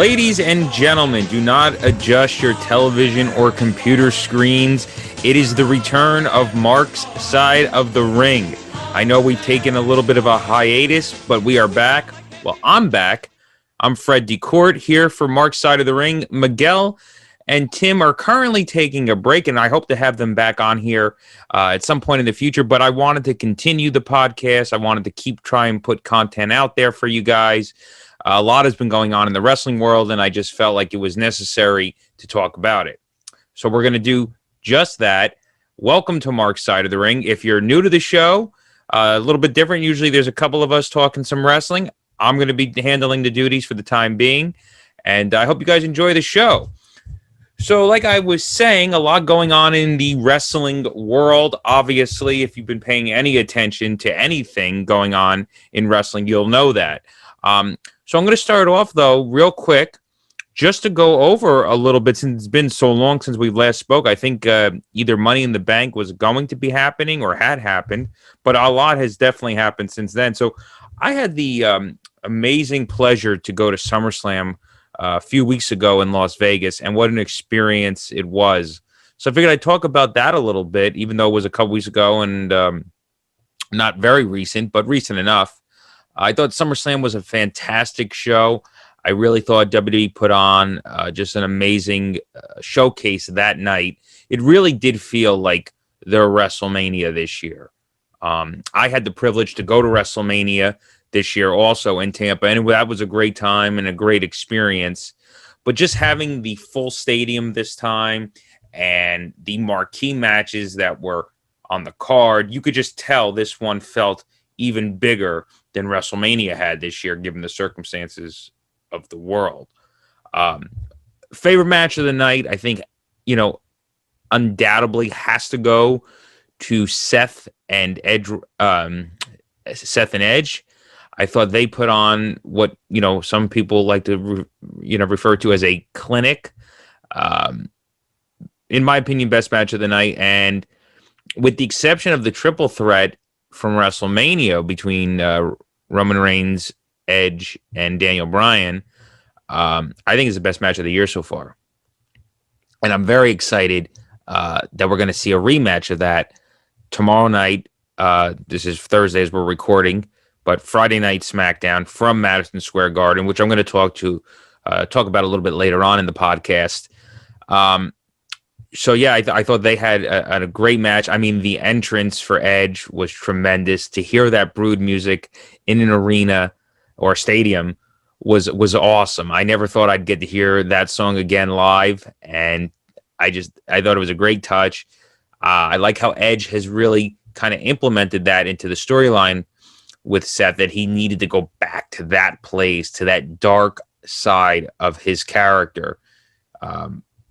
Ladies and gentlemen, do not adjust your television or computer screens. It is the return of Mark's Side of the Ring. I know we've taken a little bit of a hiatus, but we are back. Well, I'm back. I'm Fred DeCourt here for Mark's Side of the Ring. Miguel and Tim are currently taking a break, and I hope to have them back on here at some point in the future. But I wanted to continue the podcast. I wanted to keep trying to put content out there for you guys. A lot has been going on in the wrestling world, and I just felt like it was necessary to talk about it. So we're going to do just that. Welcome to Mark's Side of the Ring. If you're new to the show, a little bit different. Usually there's a couple of us talking some wrestling. I'm going to be handling the duties for the time being, and I hope you guys enjoy the show. So like I was saying, a lot going on in the wrestling world. Obviously, if you've been paying any attention to anything going on in wrestling, you'll know that. So I'm going to start off, though, real quick, just to go over a little bit, since it's been so long since we last spoke. I think either Money in the Bank was going to be happening or had happened, but a lot has definitely happened since then. So I had the amazing pleasure to go to SummerSlam a few weeks ago in Las Vegas, and what an experience it was. So I figured I'd talk about that a little bit, even though it was a couple weeks ago and not very recent, but recent enough. I thought SummerSlam was a fantastic show. I really thought WWE put on just an amazing showcase that night. It really did feel like their WrestleMania this year. I had the privilege to go to WrestleMania this year also in Tampa, and that was a great time and a great experience. But just having the full stadium this time and the marquee matches that were on the card, you could just tell this one felt even bigger than WrestleMania had this year, given the circumstances of the world. Favorite match of the night, I think, undoubtedly has to go to Seth and Edge. I thought they put on what, some people like to, refer to as a clinic. In my opinion, best match of the night. And with the exception of the triple threat from WrestleMania between Roman Reigns, Edge, and Daniel Bryan, I think it's the best match of the year so far. And I'm very excited that we're going to see a rematch of that tomorrow night. This is Thursday as we're recording, but Friday night Smackdown from Madison Square Garden, which I'm going to talk about a little bit later on in the podcast. So, yeah, I thought they had a great match. I mean, the entrance for Edge was tremendous. To hear that Brood music in an arena or stadium was awesome. I never thought I'd get to hear that song again live, and I thought it was a great touch. I like how Edge has really kind of implemented that into the storyline with Seth, that he needed to go back to that place, to that dark side of his character,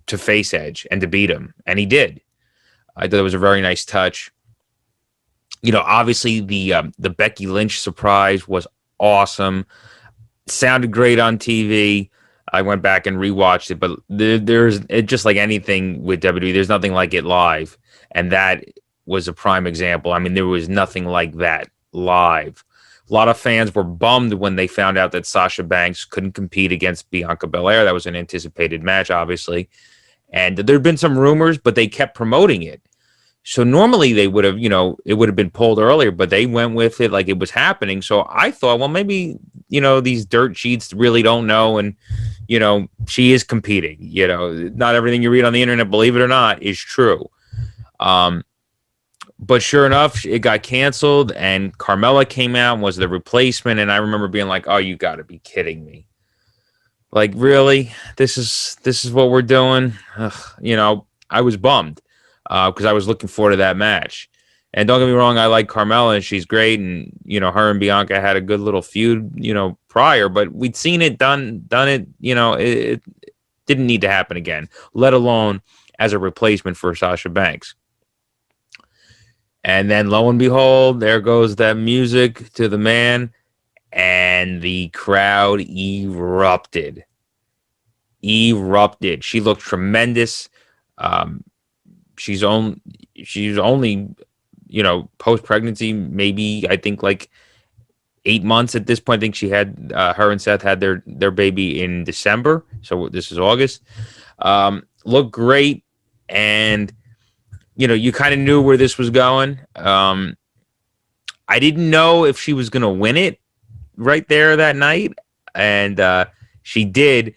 to face Edge and to beat him, and he did. I thought it was a very nice touch. Obviously the Becky Lynch surprise was awesome. It sounded great on TV. I went back and rewatched it, but there's just like anything with WWE, there's nothing like it live, and that was a prime example. I mean, there was nothing like that live. A lot of fans were bummed when they found out that Sasha Banks couldn't compete against Bianca Belair. That was an anticipated match, obviously. And there had been some rumors, but they kept promoting it. So normally they would have, it would have been pulled earlier, but they went with it like it was happening. So I thought, well, maybe, these dirt sheets really don't know. And, she is competing. Not everything you read on the internet, believe it or not, is true. But sure enough, it got canceled and Carmella came out and was the replacement. And I remember being like, oh, you got to be kidding me. Like, really? This is what we're doing? Ugh, I was bummed because I was looking forward to that match. And don't get me wrong, I like Carmella and she's great. And, her and Bianca had a good little feud, prior. But we'd seen it done it. It didn't need to happen again, let alone as a replacement for Sasha Banks. And then lo and behold, there goes that music to the man. And the crowd erupted. She looked tremendous. She's only post-pregnancy, maybe, I think, like 8 months at this point. I think she had her and Seth had their baby in December, so this is August. Looked great, and you kind of knew where this was going. I didn't know if she was going to win it right there that night, and she did,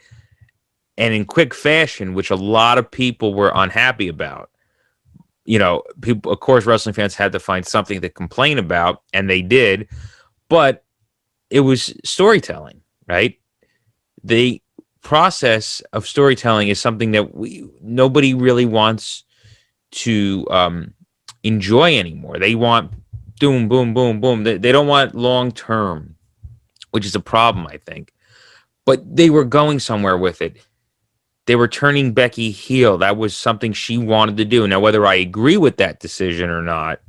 and in quick fashion, which a lot of people were unhappy about. People, of course, wrestling fans had to find something to complain about, and they did, but it was storytelling, right? The process of storytelling is something that nobody really wants to enjoy anymore. They want boom, boom, boom, boom. They don't want long term, which is a problem, I think. But they were going somewhere with it. They were turning Becky heel. That was something she wanted to do. Now, whether I agree with that decision or not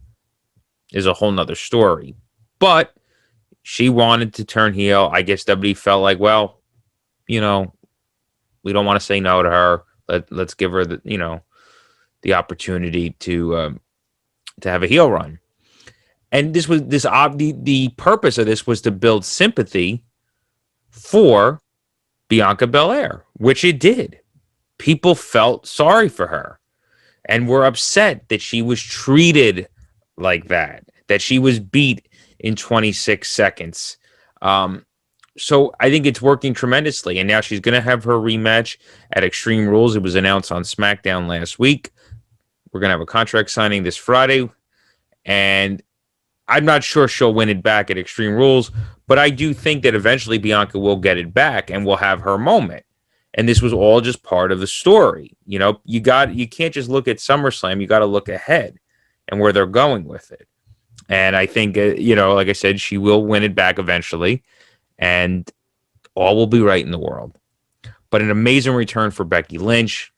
is a whole nother story. But she wanted to turn heel. I guess WWE felt like, well, we don't want to say no to her. Let's give her the opportunity to have a heel run. And the purpose of this was to build sympathy for Bianca Belair, which it did. People felt sorry for her and were upset that she was treated like that she was beat in 26 seconds. So I think it's working tremendously. And now she's going to have her rematch at Extreme Rules. It was announced on Smackdown last week. We're going to have a contract signing this Friday. And I'm not sure she'll win it back at Extreme Rules, but I do think that eventually Bianca will get it back and will have her moment. And this was all just part of the story. You can't just look at SummerSlam. You got to look ahead and where they're going with it. And I think, like I said, she will win it back eventually, and all will be right in the world. But an amazing return for Becky Lynch.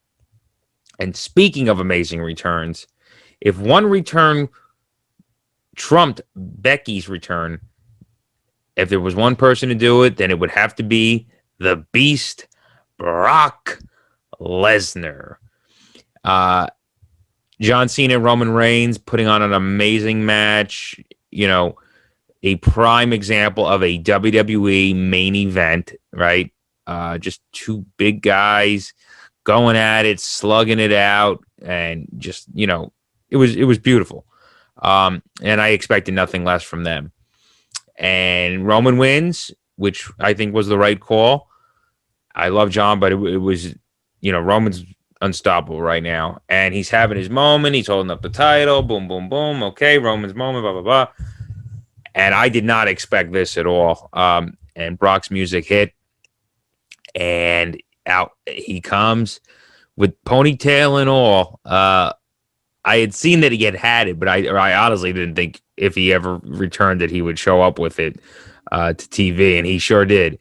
And speaking of amazing returns, if one return trumped Becky's return, if there was one person to do it, then it would have to be the Beast, Brock Lesnar. John Cena and Roman Reigns putting on an amazing match, a prime example of a WWE main event, right? Just two big guys going at it, slugging it out, and just, it was beautiful. And I expected nothing less from them. And Roman wins, which I think was the right call. I love John, but it was, Roman's unstoppable right now. And he's having his moment. He's holding up the title. Boom, boom, boom. Okay, Roman's moment, blah, blah, blah. And I did not expect this at all. And Brock's music hit. And out he comes with ponytail and all. I had seen that he had it, but I honestly didn't think if he ever returned that he would show up with it to TV, and he sure did.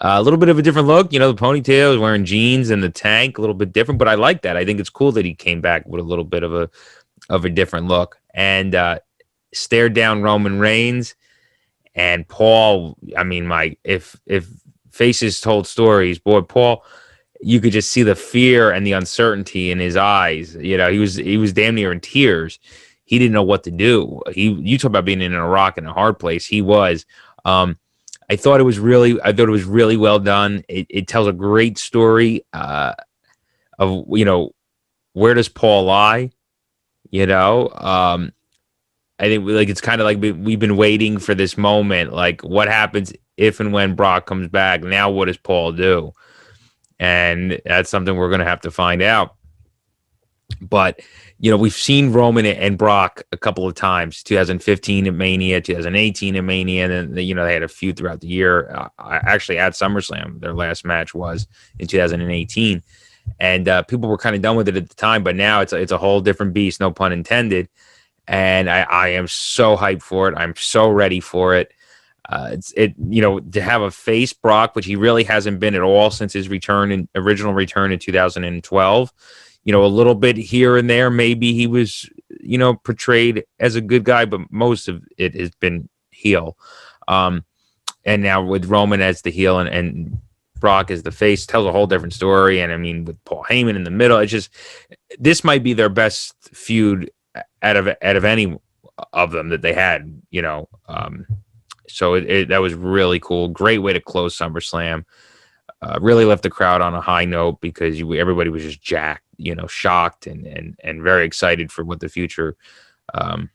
A little bit of a different look, the ponytail, is wearing jeans and the tank, a little bit different, but I like that. I think it's cool that he came back with a little bit of a different look, and stared down Roman Reigns and Paul. I mean, if faces told stories, boy, Paul, you could just see the fear and the uncertainty in his eyes. He was damn near in tears. He didn't know what to do. You talk about being in a rock and a hard place. He was. I thought it was really well done. It tells a great story of where does Paul lie. I think it's kind of like we've been waiting for this moment. Like, what happens if and when Brock comes back? Now, what does Paul do? And that's something we're going to have to find out. But, we've seen Roman and Brock a couple of times, 2015 at Mania, 2018 at Mania, and then, they had a few throughout the year. Actually, at SummerSlam, their last match was in 2018. And people were kind of done with it at the time, but now it's a whole different beast, no pun intended. And I am so hyped for it. I'm so ready for it. To have a face Brock, which he really hasn't been at all since his original return in 2012. A little bit here and there. Maybe he was, portrayed as a good guy, but most of it has been heel. And now with Roman as the heel and Brock as the face, tells a whole different story. And I mean, with Paul Heyman in the middle, it's just, this might be their best feud out of any of them that they had, So that was really cool. Great way to close SummerSlam. Really left the crowd on a high note because everybody was just jacked, shocked and very excited for what um,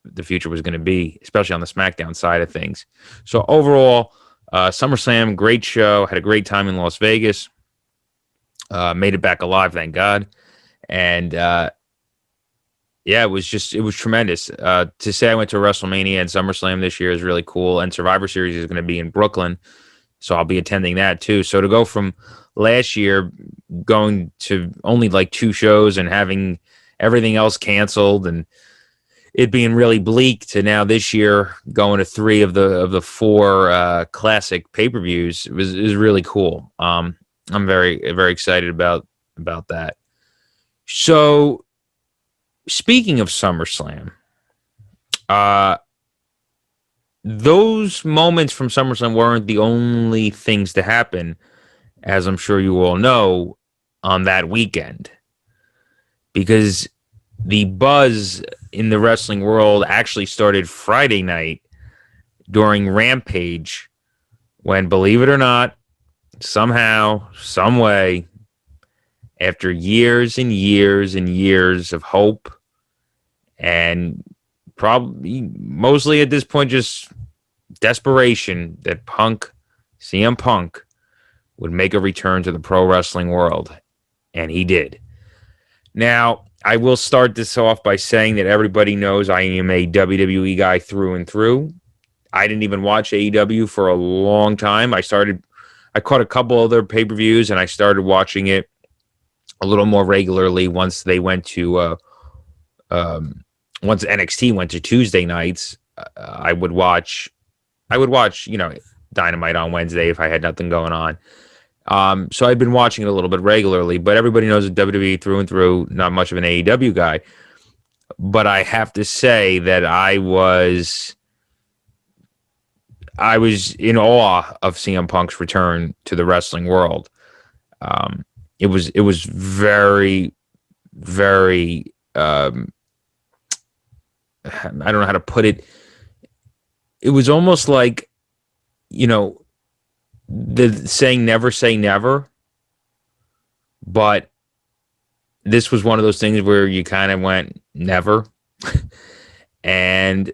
the future was going to be, especially on the SmackDown side of things. So overall, SummerSlam, great show. Had a great time in Las Vegas. Made it back alive, thank God. And yeah, it was tremendous. To say I went to WrestleMania and SummerSlam this year is really cool. And Survivor Series is going to be in Brooklyn, so I'll be attending that too. So to go from last year going to only like 2 shows and having everything else canceled and it being really bleak to now this year going to 3 of the 4 classic pay-per-views is really cool. I'm very, very excited about that. So speaking of SummerSlam, those moments from SummerSlam weren't the only things to happen, as I'm sure you all know, on that weekend, because the buzz in the wrestling world actually started Friday night during Rampage, when, believe it or not, somehow, some way, after years and years and years of hope and probably mostly at this point just desperation, that CM Punk would make a return to the pro wrestling world, and he did. Now, I will start this off by saying that everybody knows I am a WWE guy through and through. I didn't even watch AEW for a long time. I caught a couple other pay-per-views, and I started watching it a little more regularly once they went to once NXT went to Tuesday nights. I would watch Dynamite on Wednesday if I had nothing going on. So I've been watching it a little bit regularly, but everybody knows that WWE through and through, not much of an AEW guy. But I have to say that I was in awe of CM Punk's return to the wrestling world. It was very, very, I don't know how to put it. It was almost like, the saying never say never, but this was one of those things where you kind of went never. And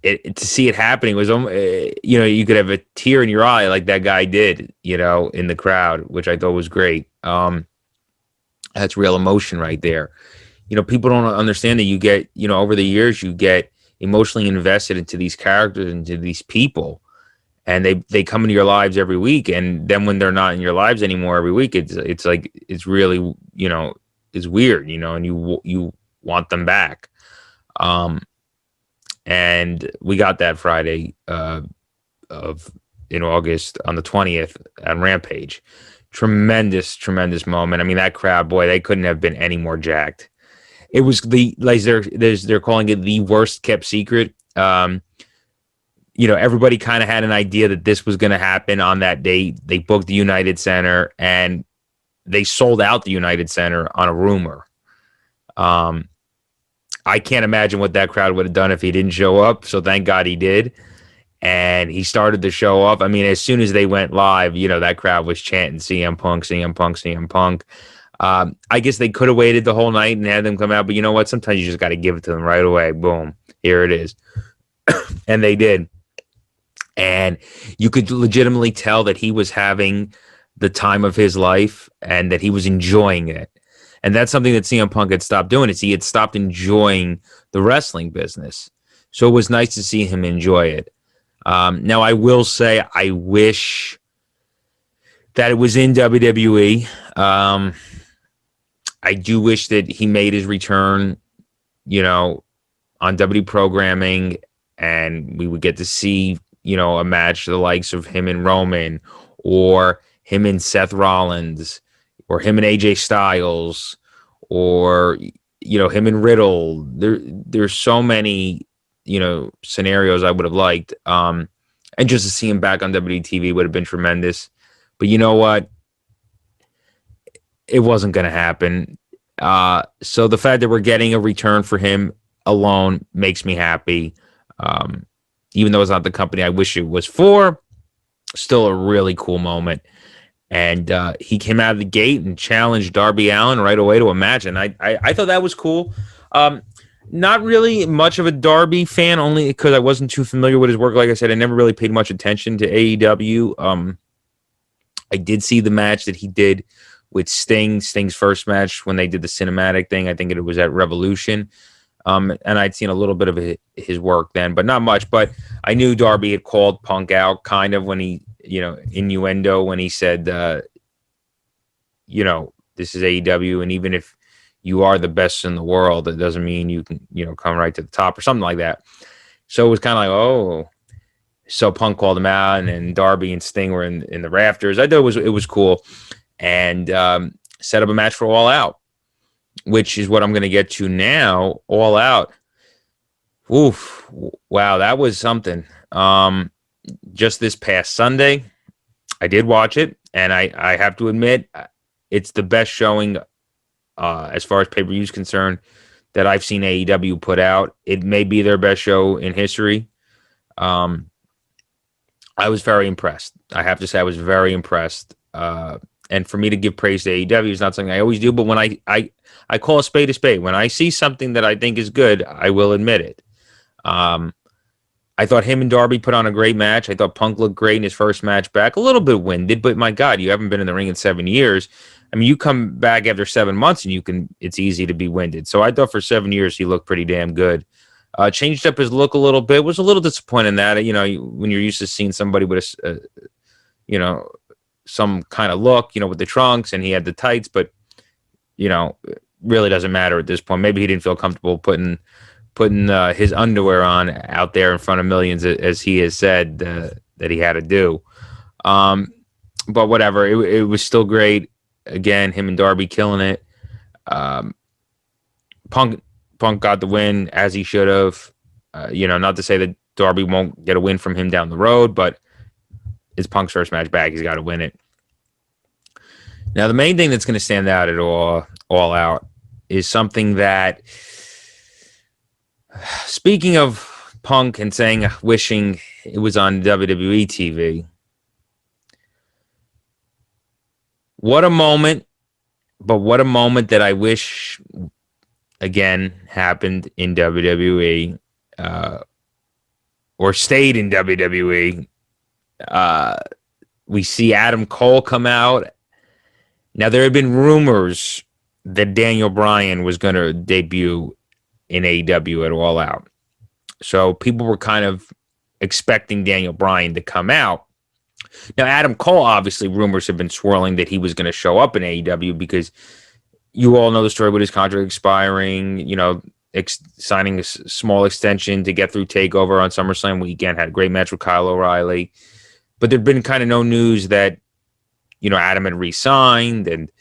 to see it happening was, you could have a tear in your eye like that guy did, in the crowd, which I thought was great. That's real emotion right there. People don't understand that you get, over the years, you get emotionally invested into these characters, into these people, and they come into your lives every week. And then when they're not in your lives anymore every week, it's like, it's really, it's weird, and you want them back. And we got that Friday in August on the 20th on Rampage. Tremendous, tremendous moment. I mean, that crowd, boy, they couldn't have been any more jacked. It was they're calling it the worst kept secret. Everybody kind of had an idea that this was going to happen on that date. They booked the United Center, and they sold out the United Center on a rumor. I can't imagine what that crowd would have done if he didn't show up. So thank God he did. And he started the show off. I mean, as soon as they went live, that crowd was chanting CM Punk, CM Punk, CM Punk. I guess they could have waited the whole night and had them come out. But you know what? Sometimes you just got to give it to them right away. Boom. Here it is. And they did. And you could legitimately tell that he was having the time of his life and that he was enjoying it. And that's something that CM Punk had stopped doing, is he had stopped enjoying the wrestling business. So it was nice to see him enjoy it. Now, I will say I wish that it was in WWE. I do wish that he made his return, on WWE programming, and we would get to see, a match the likes of him and Roman, or him and Seth Rollins, or him and AJ Styles, or, him and Riddle. There's so many, scenarios I would have liked. And just to see him back on WTV would have been tremendous. But you know what? It wasn't going to happen. So the fact that we're getting a return for him alone makes me happy. even though it's not the company I wish it was for. Still a really cool moment. And he came out of the gate and challenged Darby Allin right away to a match. And I thought that was cool. Not really much of a Darby fan, only because I wasn't too familiar with his work. Like I said, I never really paid much attention to AEW. I did see the match that he did with Sting's first match when they did the cinematic thing. I think it was at Revolution. And I'd seen a little bit of his work then, but not much. But I knew Darby had called Punk out kind of when he, innuendo when he said, this is AEW. And even if you are the best in the world, it doesn't mean you can, come right to the top or something like that. So it was kind of like, oh, so Punk called him out, and then Darby and Sting were in the rafters. I thought it was cool, and set up a match for All Out, which is what I'm going to get to now. All Out. Oof. Wow, that was something. Just this past Sunday, I did watch it, and I have to admit, it's the best showing as far as pay-per-view is concerned that I've seen AEW put out. It may be their best show in history. I was very impressed. I have to say I was very impressed. And for me to give praise to AEW is not something I always do, but when I call a spade a spade. When I see something that I think is good, I will admit it. I thought him and Darby put on a great match. I thought Punk looked great in his first match back. A little bit winded, but my God, you haven't been in the ring in 7 years. I mean, you come back after 7 months and it's easy to be winded. So I thought for 7 years he looked pretty damn good. Changed up his look a little bit. Was a little disappointed in that. When you're used to seeing somebody with some kind of look, with the trunks, and he had the tights, but it really doesn't matter at this point. Maybe he didn't feel comfortable putting his underwear on out there in front of millions, as he has said that he had to do. But whatever, it was still great. Again, him and Darby killing it. Punk got the win, as he should have. Not to say that Darby won't get a win from him down the road, but it's Punk's first match back. He's got to win it. Now, the main thing that's going to stand out at All Out is something that, speaking of Punk and saying, wishing it was on WWE TV, what a moment, but what a moment that I wish again happened in WWE or stayed in WWE. We see Adam Cole come out. Now, there had been rumors that Daniel Bryan was going to debut in AEW at All Out. So people were kind of expecting Daniel Bryan to come out. Now, Adam Cole, obviously, rumors have been swirling that he was going to show up in AEW because you all know the story with his contract expiring, signing a small extension to get through TakeOver on SummerSlam weekend, had a great match with Kyle O'Reilly. But there'd been kind of no news that, Adam had re-signed. And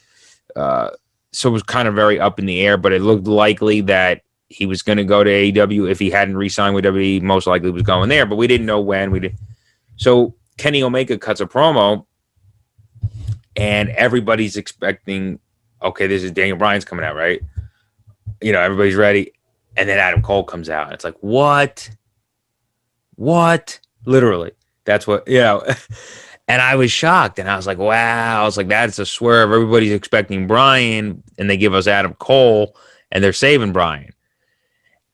so it was kind of very up in the air, but it looked likely that he was going to go to AEW. If he hadn't re-signed with WWE, most likely was going there, but we didn't know when. So Kenny Omega cuts a promo, and everybody's expecting, okay, this is Daniel Bryan's coming out, right? Everybody's ready. And then Adam Cole comes out. And it's like, what? Literally. That's what, And I was shocked. And I was like, wow. I was like, that's a swerve. Everybody's expecting Bryan, and they give us Adam Cole, and they're saving Bryan.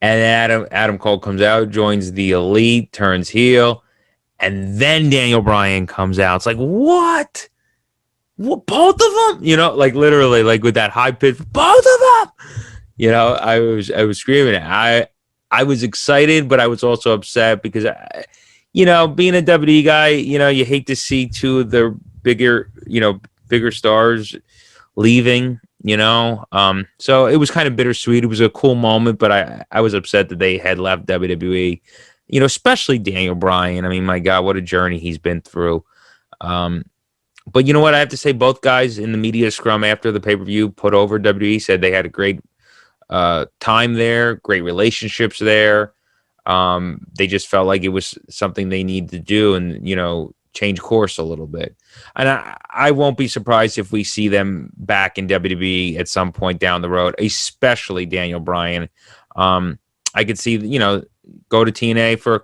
And Adam Cole comes out, joins the Elite, turns heel, and then Daniel Bryan comes out. It's like, what? Both of them? Literally, with that high pitch, both of them. I was screaming. I was excited, but I was also upset because being a WWE guy, you hate to see two of the bigger stars leaving. So it was kind of bittersweet. It was a cool moment, but I was upset that they had left WWE. Especially Daniel Bryan. I mean, my God, what a journey he's been through. But you know what? I have to say, both guys in the media scrum after the pay-per-view put over WWE, said they had a great time there, great relationships there. They just felt like it was something they needed to do and, change course a little bit. And I won't be surprised if we see them back in WWE at some point down the road, especially Daniel Bryan. I could see, go to TNA for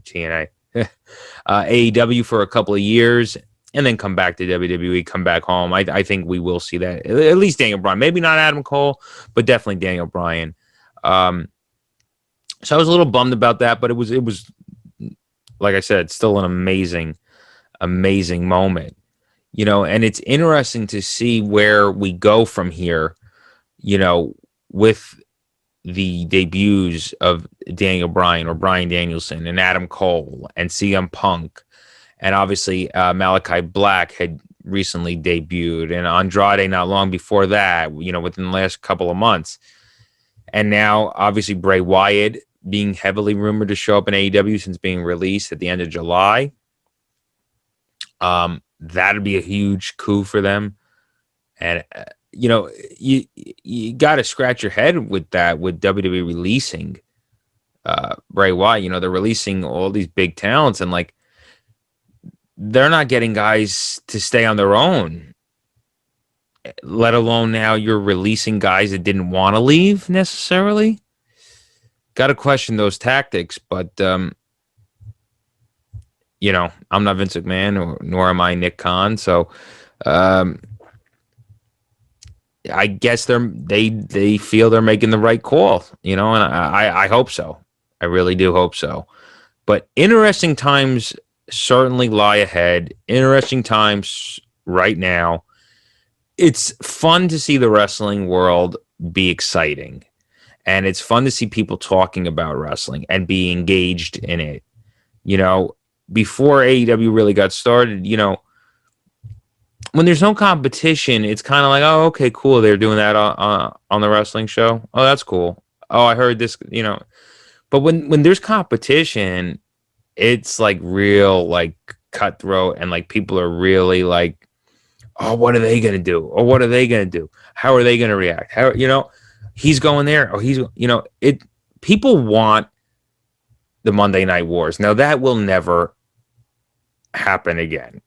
TNA, AEW for a couple of years, and then come back to WWE, come back home. I think we will see that. At least Daniel Bryan. Maybe not Adam Cole, but definitely Daniel Bryan. So I was a little bummed about that, but it was like I said, still an amazing moment. And it's interesting to see where we go from here, with the debuts of Daniel Bryan or Bryan Danielson and Adam Cole and CM Punk. And obviously Malachi Black had recently debuted, and Andrade not long before that, within the last couple of months. And now obviously Bray Wyatt being heavily rumored to show up in AEW since being released at the end of July. That'd be a huge coup for them. And, you got to scratch your head with that, with WWE releasing Bray Wyatt. They're releasing all these big talents, and like, they're not getting guys to stay on their own, let alone now you're releasing guys that didn't want to leave necessarily. Got to question those tactics, but I'm not Vince McMahon, nor am I Nick Khan, so I guess they feel they're making the right call, and I hope so. I really do hope so. But interesting times certainly lie ahead. Interesting times right now. It's fun to see the wrestling world be exciting. And it's fun to see people talking about wrestling and be engaged in it. Before AEW really got started, when there's no competition, it's kind of like, oh, okay, cool. They're doing that on the wrestling show. Oh, that's cool. Oh, I heard this, But when there's competition, it's like real, like cutthroat, and like people are really like, oh, what are they going to do? Or what are they going to do? How are they going to react? How, he's going there. Or he's, people want the Monday Night Wars. Now that will never happen again.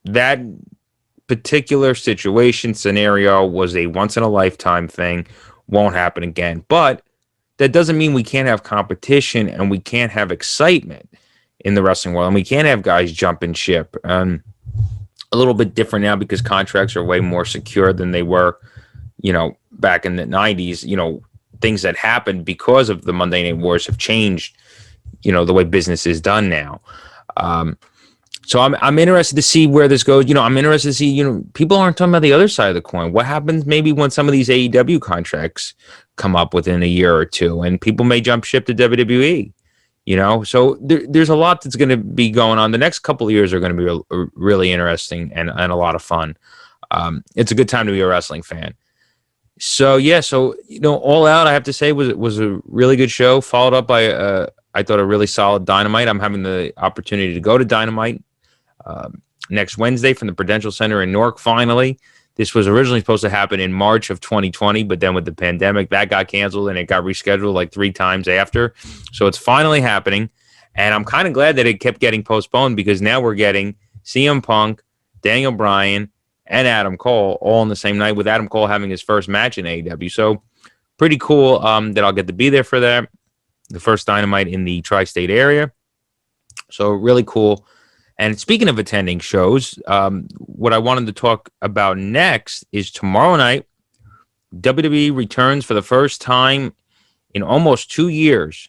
That particular scenario was a once in a lifetime thing. Won't happen again. But that doesn't mean we can't have competition and we can't have excitement in the wrestling world. And we can't have guys jumping ship. A little bit different now because contracts are way more secure than they were, back in the 90s. Things that happened because of the Monday Night Wars have changed, the way business is done now. So I'm interested to see where this goes. I'm interested to see, people aren't talking about the other side of the coin. What happens maybe when some of these AEW contracts come up within a year or two and people may jump ship to WWE, So there's a lot that's going to be going on. The next couple of years are going to be really interesting and a lot of fun. It's a good time to be a wrestling fan. So, yeah. So, All Out, I have to say, was a really good show, followed up by, I thought, a really solid Dynamite. I'm having the opportunity to go to Dynamite next Wednesday from the Prudential Center in Newark, finally. This was originally supposed to happen in March of 2020, but then with the pandemic, that got canceled and it got rescheduled like 3 times after. So it's finally happening, and I'm kind of glad that it kept getting postponed because now we're getting CM Punk, Daniel Bryan, and Adam Cole all on the same night, with Adam Cole having his first match in AEW. So pretty cool that I'll get to be there for that. The first Dynamite in the tri-state area. So really cool. And speaking of attending shows, what I wanted to talk about next is tomorrow night, WWE returns for the first time in almost 2 years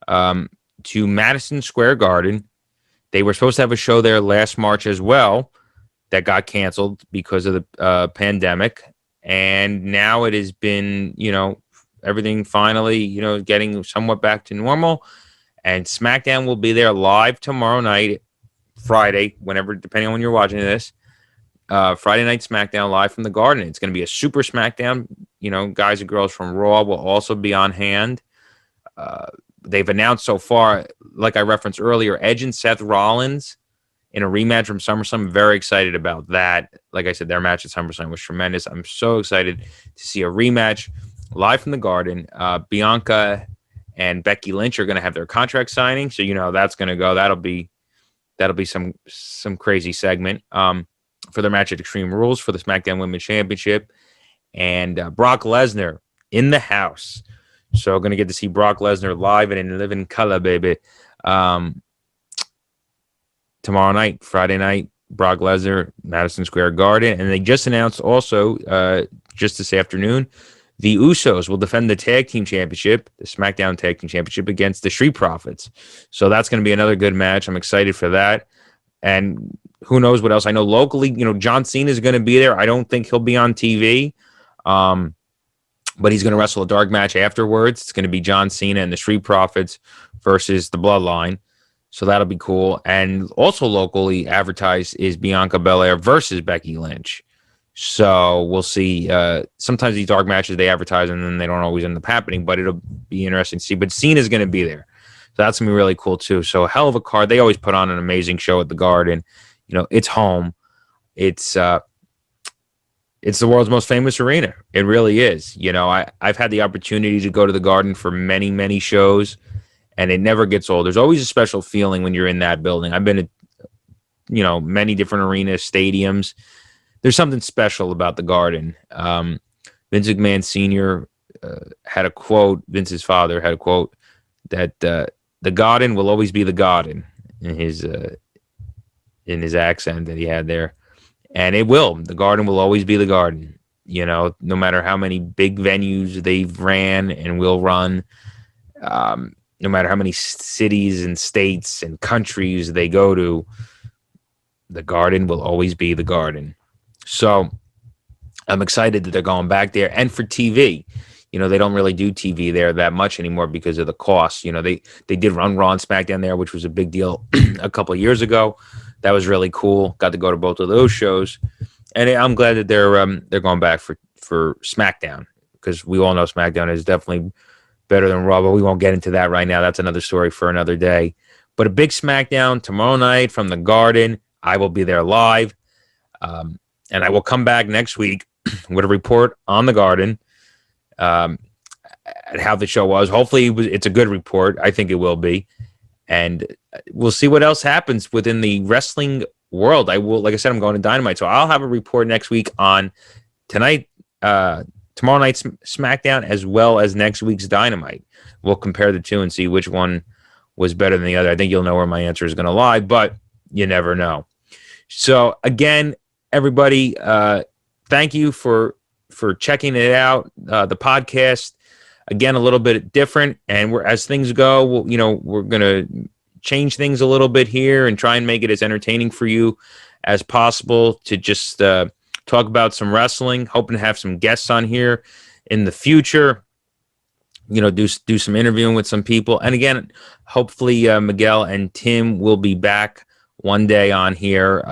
to Madison Square Garden. They were supposed to have a show there last March as well that got canceled because of the pandemic. And now it has been, everything finally, getting somewhat back to normal. And Smackdown will be there live tomorrow night, Friday, whenever, depending on when you're watching this. Friday night Smackdown live from the Garden. It's going to be a super Smackdown. Guys and girls from Raw will also be on hand. They've announced so far, like I referenced earlier, Edge and Seth Rollins in a rematch from SummerSlam. I'm very excited about that. Like I said, their match at SummerSlam was tremendous. I'm so excited to see a rematch live from the Garden. Bianca and Becky Lynch are going to have their contract signing, so how that's going to go. That'll be some crazy segment for their match at Extreme Rules for the SmackDown Women's Championship, and Brock Lesnar in the house. So going to get to see Brock Lesnar live and in living color, baby. Um, tomorrow night, Friday night, Brock Lesnar, Madison Square Garden. And they just announced also, just this afternoon, the Usos will defend the tag team championship, the SmackDown tag team championship, against the Street Profits. So that's going to be another good match. I'm excited for that. And who knows what else? I know locally, John Cena is going to be there. I don't think he'll be on TV, but he's going to wrestle a dark match afterwards. It's going to be John Cena and the Street Profits versus the Bloodline. So that'll be cool. And also locally advertised is Bianca Belair versus Becky Lynch. So we'll see. Sometimes these dark matches they advertise and then they don't always end up happening, but it'll be interesting to see. But Cena's going to be there. So that's going to be really cool too. So a hell of a card. They always put on an amazing show at the Garden. It's home. It's the world's most famous arena. It really is. I've had the opportunity to go to the Garden for many, many shows, and it never gets old. There's always a special feeling when you're in that building. I've been to, many different arenas, stadiums. There's something special about the Garden. Vince McMahon Sr. Had a quote. Vince's father had a quote that the Garden will always be the Garden in his accent that he had there. And it will. The Garden will always be the Garden. No matter how many big venues they've ran and will run, no matter how many cities and states and countries they go to, the Garden will always be the Garden. So I'm excited that they're going back there. And for TV, they don't really do TV there that much anymore because of the cost. They did run Raw and SmackDown there, which was a big deal a couple of years ago. That was really cool. Got to go to both of those shows. And I'm glad that they're going back for SmackDown, because we all know SmackDown is definitely better than Raw, but we won't get into that right now. That's another story for another day. But a big SmackDown tomorrow night from the Garden. I will be there live. And I will come back next week with a report on the Garden, and how the show was. Hopefully it's a good report. I think it will be. And we'll see what else happens within the wrestling world. Like I said, I'm going to Dynamite. So I'll have a report next week on tomorrow night's SmackDown, as well as next week's Dynamite. We'll compare the two and see which one was better than the other. I think you'll know where my answer is going to lie, but you never know. So again, everybody, thank you for checking it out. The podcast, again, a little bit different, and as things go, we're going to change things a little bit here and try and make it as entertaining for you as possible to just talk about some wrestling. Hoping to have some guests on here in the future. Do some interviewing with some people, and again, hopefully Miguel and Tim will be back one day on here.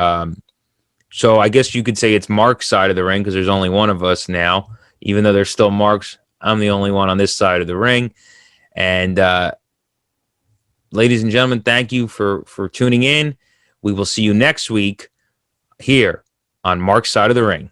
So I guess you could say it's Mark's side of the ring, because there's only one of us now. Even though there's still Mark's, I'm the only one on this side of the ring. And ladies and gentlemen, thank you for tuning in. We will see you next week here on Mark's Side of the Ring.